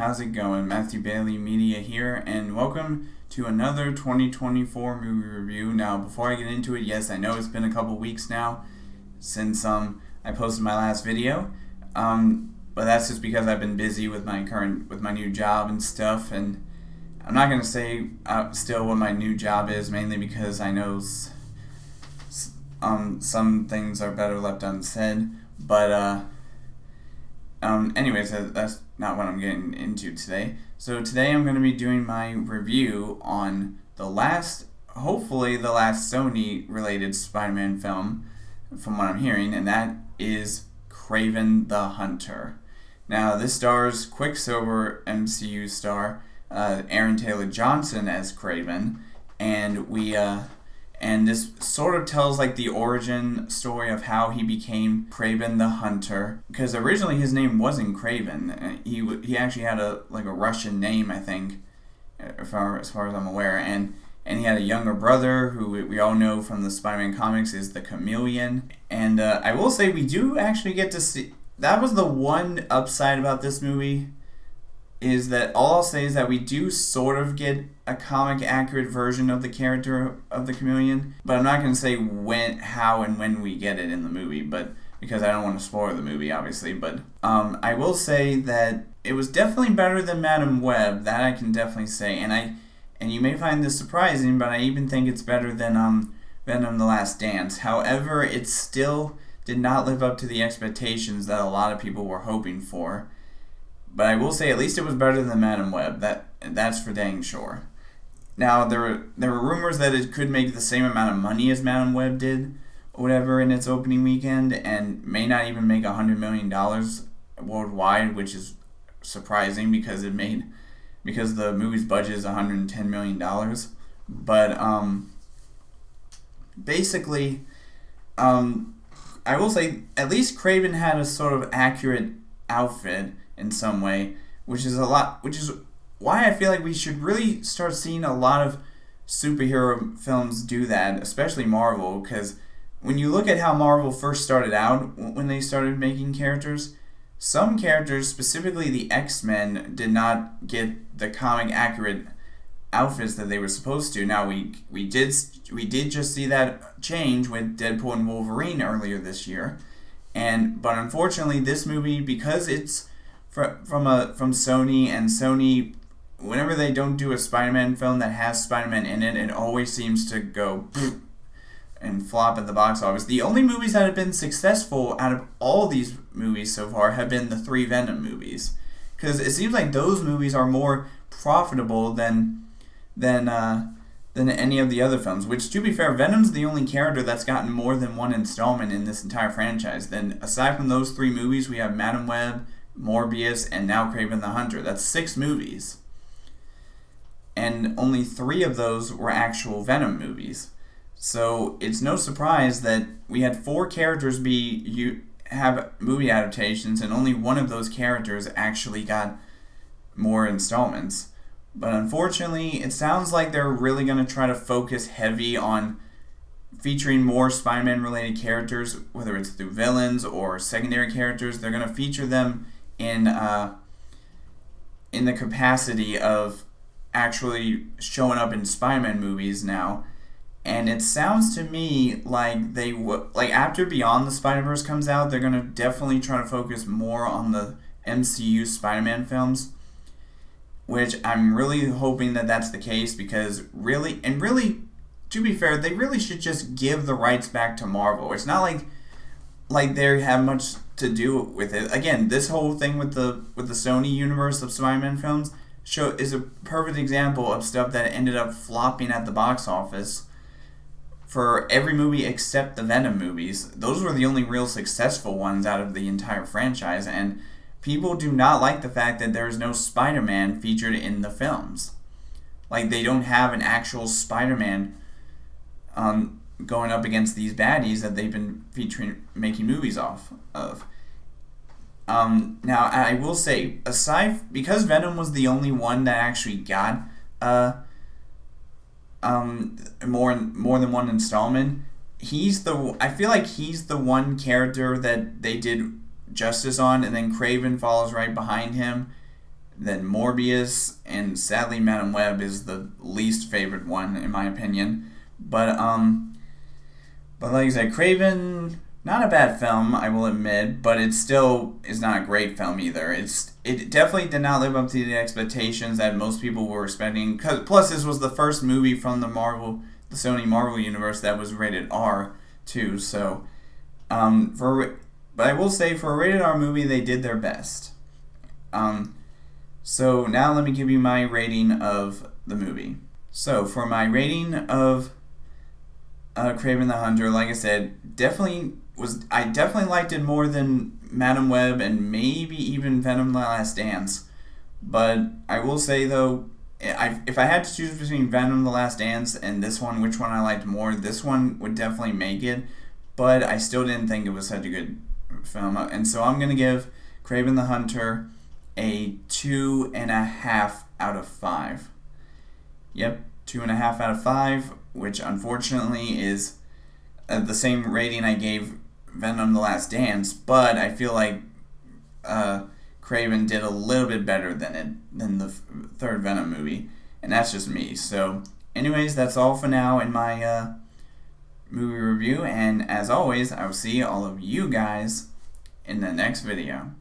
how's it going? Matthew Bailey Media here, and welcome to another 2024 movie review. Now, before I get into it, yes, I know it's been a couple weeks now since I posted my last video, but that's just because I've been busy with my new job and stuff, and I'm not gonna say still what my new job is, mainly because I know some things are better left unsaid, but anyways, that's not what I'm getting into today. So today I'm going to be doing my review on hopefully the last Sony-related Spider-Man film, from what I'm hearing, and that is Kraven the Hunter. Now, this stars Quicksilver MCU star Aaron Taylor Johnson as Kraven, and this sort of tells like the origin story of how he became Kraven the Hunter. Because originally his name wasn't Kraven. He actually had a Russian name, I think, as far as I'm aware. And he had a younger brother who we all know from the Spider-Man comics is the Chameleon. And I will say we do actually get to see. That was the one upside about this movie. Is that all I'll say is that we do sort of get a comic accurate version of the character of the Chameleon, but I'm not going to say how and when we get it in the movie, but because I don't want to spoil the movie, obviously. But I will say that it was definitely better than Madam Web. That I can definitely say, and you may find this surprising, but I even think it's better than Venom: The Last Dance. However, it still did not live up to the expectations that a lot of people were hoping for. But I will say at least it was better than Madam Web. That's for dang sure. Now there were rumors that it could make the same amount of money as Madam Web did, or whatever, in its opening weekend, and may not even make $100 million worldwide, which is surprising because the movie's budget is $110 million. But basically, I will say at least Kraven had a sort of accurate outfit in some way, which is why I feel like we should really start seeing a lot of superhero films do that, especially Marvel, because when you look at how Marvel first started out, when they started making characters, some characters, specifically the X-Men, did not get the comic accurate outfits that they were supposed to. Now we did just see that change with Deadpool and Wolverine earlier this year, but unfortunately this movie, because it's from Sony, and Sony, whenever they don't do a Spider-Man film that has Spider-Man in it, it always seems to go and flop at the box office. The only movies that have been successful out of all these movies so far have been the 3 Venom movies, because it seems like those movies are more profitable than any of the other films. Which, to be fair, Venom's the only character that's gotten more than one installment in this entire franchise. Then, aside from those 3 movies, we have Madam Web, Morbius, and now Kraven the Hunter. That's 6 movies. And only 3 of those were actual Venom movies. So it's no surprise that we had 4 characters have movie adaptations, and only one of those characters actually got more installments. But unfortunately, it sounds like they're really going to try to focus heavy on featuring more Spider-Man related characters, whether it's through villains or secondary characters. They're going to feature them in the capacity of actually showing up in Spider-Man movies now. And it sounds to me like after Beyond the Spider-Verse comes out, they're going to definitely try to focus more on the MCU Spider-Man films, which I'm really hoping that that's the case, because really, to be fair, they really should just give the rights back to Marvel. It's not like they have much to do with it. Again, this whole thing with the Sony universe of Spider-Man films is a perfect example of stuff that ended up flopping at the box office for every movie except the Venom movies. Those were the only real successful ones out of the entire franchise, and people do not like the fact that there is no Spider-Man featured in the films. Like, they don't have an actual Spider-Man going up against these baddies that they've been making movies off of. Now, I will say, because Venom was the only one that actually got more than one installment, I feel like he's the one character that they did justice on, and then Kraven follows right behind him then Morbius, and sadly Madam Web is the least favorite one in my opinion. But like I said, Kraven, not a bad film, I will admit, but it still is not a great film either. It definitely did not live up to the expectations that most people were expecting. Plus, this was the first movie from the Sony Marvel universe that was rated R too. So, but I will say for a rated R movie, they did their best. So now let me give you my rating of the movie. So for my rating of Kraven the Hunter, like I said, I definitely liked it more than Madam Web and maybe even Venom: The Last Dance. But I will say though, if I had to choose between Venom: The Last Dance and this one, which one I liked more, this one would definitely make it. But I still didn't think it was such a good film, and so I'm gonna give Kraven the Hunter a 2.5 out of 5. Yep, 2.5 out of 5, which unfortunately is the same rating I gave Venom: The Last Dance, but I feel like Kraven did a little bit better than the third Venom movie, and that's just me. So, anyways, that's all for now in my movie review, and as always, I will see all of you guys in the next video.